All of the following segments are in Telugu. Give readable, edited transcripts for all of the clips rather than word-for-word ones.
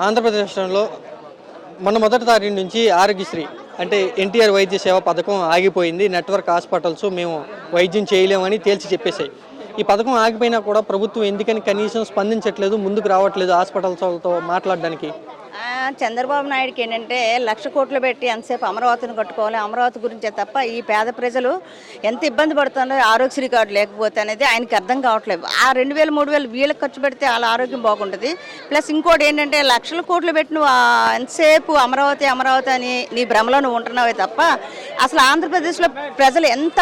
ఆంధ్రప్రదేశ్ రాష్ట్రంలో మొదటి తారీఖు నుంచి ఆరోగ్యశ్రీ అంటే ఎన్టీఆర్ వైద్య సేవ పథకం ఆగిపోయింది. నెట్వర్క్ హాస్పిటల్స్ మేము వైద్యం చేయలేమని తేల్చి చెప్పేశాయి. ఈ పథకం ఆగిపోయినా కూడా ప్రభుత్వం ఎందుకని కనీసం స్పందించట్లేదు, ముందుకు రావట్లేదు హాస్పిటల్స్తో మాట్లాడడానికి? చంద్రబాబు నాయుడుకి ఏంటంటే 1,00,000 కోట్లు పెట్టి ఎంతసేపు అమరావతిని కట్టుకోవాలి, అమరావతి గురించే తప్ప ఈ పేద ప్రజలు ఎంత ఇబ్బంది పడుతున్నారో ఆరోగ్యశ్రీ కార్డు లేకపోతే అనేది ఆయనకి అర్థం కావట్లేదు. ఆ 2,000 3,000 వీళ్ళకి ఖర్చు పెడితే వాళ్ళ ఆరోగ్యం బాగుంటుంది. ప్లస్ ఇంకోటి ఏంటంటే 1,00,000 కోట్లు పెట్టి నువ్వు ఎంతసేపు అమరావతి అమరావతి అని నీ భ్రమలో నువ్వు ఉంటున్నావే తప్ప అసలు ఆంధ్రప్రదేశ్లో ప్రజలు ఎంత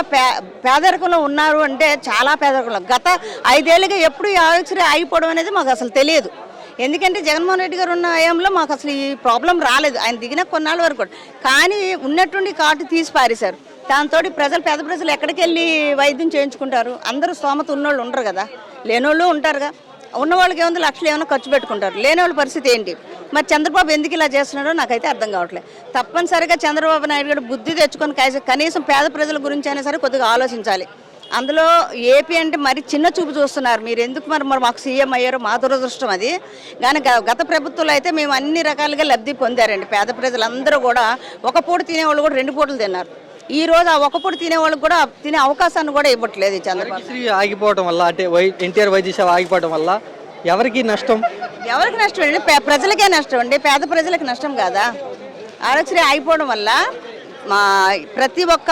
పేదరికంలో ఉన్నారు అంటే చాలా పేదరికంలో. గత 5 ఏళ్ళుగా ఎప్పుడు ఈ ఆరోగ్యశ్రీ ఆగిపోవడం అనేది మాకు అసలు తెలియదు. ఎందుకంటే జగన్మోహన్ రెడ్డి గారు ఉన్న హయాంలో మాకు అసలు ఈ ప్రాబ్లం రాలేదు. ఆయన దిగిన కొన్నాళ్ళ వరకు కానీ ఉన్నట్టుండి కార్డు తీసి పారేశారు. దాంతో పేద ప్రజలు ఎక్కడికి వెళ్ళి వైద్యం చేయించుకుంటారు? అందరూ స్తోమత ఉన్నోళ్ళు ఉండరు కదా, లేనోళ్ళు ఉంటారుగా. ఉన్నవాళ్ళకి ఏముంది, 1,00,000 ఏమైనా ఖర్చు పెట్టుకుంటారు. లేనివాళ్ళ పరిస్థితి ఏంటి? మరి చంద్రబాబు ఎందుకు ఇలా చేస్తున్నాడో నాకైతే అర్థం కావట్లేదు. తప్పనిసరిగా చంద్రబాబు నాయుడు గారు బుద్ధి తెచ్చుకొని కనీసం పేద ప్రజల గురించి అయినా సరే కొద్దిగా ఆలోచించాలి. అందులో ఏపీ అంటే మరి చిన్న చూపు చూస్తున్నారు. మీరు ఎందుకు మరి మాకు సీఎం అయ్యారో మా దురదృష్టం అది. కానీ గత ప్రభుత్వంలో అయితే మేము అన్ని రకాలుగా లబ్ధి పొందారండి. పేద ప్రజలందరూ కూడా ఒక పూట తినేవాళ్ళు కూడా 2 పూటలు తిన్నారు. ఈ రోజు ఆ ఒక పూట తినేవాళ్ళకి కూడా తినే అవకాశాన్ని కూడా ఇవ్వట్లేదు చంద్రబాబు. ఆగిపోవడం వల్ల అంటే ఎన్టీఆర్ వైద్య సేవ ఆగిపోవడం వల్ల ఎవరికి నష్టం? ఎవరికి నష్టం అండి? ప్రజలకే నష్టం అండి, పేద ప్రజలకు నష్టం కాదా? ఆరోగ్యశ్రీ ఆగిపోవడం వల్ల ప్రతి ఒక్క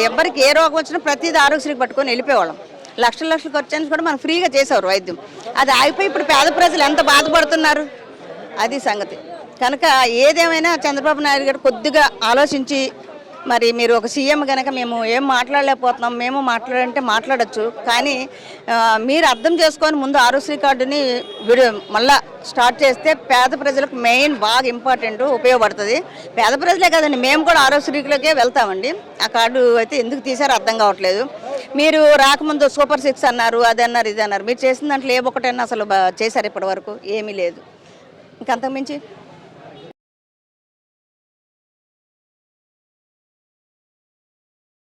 ఎవరికి ఏ రోగం వచ్చినా ప్రతిది ఆరోగ్యశ్రీకి పట్టుకొని వెళ్ళిపోయేవాళ్ళం. లక్షలు ఖర్చు కూడా మనం ఫ్రీగా చేసేవారు వైద్యం. అది ఆగిపోయి ఇప్పుడు పేద ప్రజలు ఎంత బాధపడుతున్నారు, అది సంగతి. కనుక ఏదేమైనా చంద్రబాబు నాయుడు గారు కొద్దిగా ఆలోచించి, మరి మీరు ఒక సీఎం కనుక మేము ఏం మాట్లాడలేకపోతున్నాం, మేము మాట్లాడంటే మాట్లాడచ్చు, కానీ మీరు అర్థం చేసుకొని ముందు ఆరోగ్యశ్రీ కార్డుని మళ్ళా స్టార్ట్ చేస్తే పేద ప్రజలకు మెయిన్ బాగా ఇంపార్టెంట్, ఉపయోగపడుతుంది. పేద ప్రజలే కదండి, మేము కూడా ఆరోగ్యశ్రీలోకే వెళ్తామండి. ఆ కార్డు అయితే ఎందుకు తీసారో అర్థం కావట్లేదు. మీరు రాకముందు సూపర్ 6 అన్నారు, అది అన్నారు, ఇది అన్నారు. మీరు చేసిన దాంట్లో ఏ ఒక్కటైనా అసలు చేశారు? ఇప్పటి వరకు ఏమీ లేదు. ఇంకంతకుమించి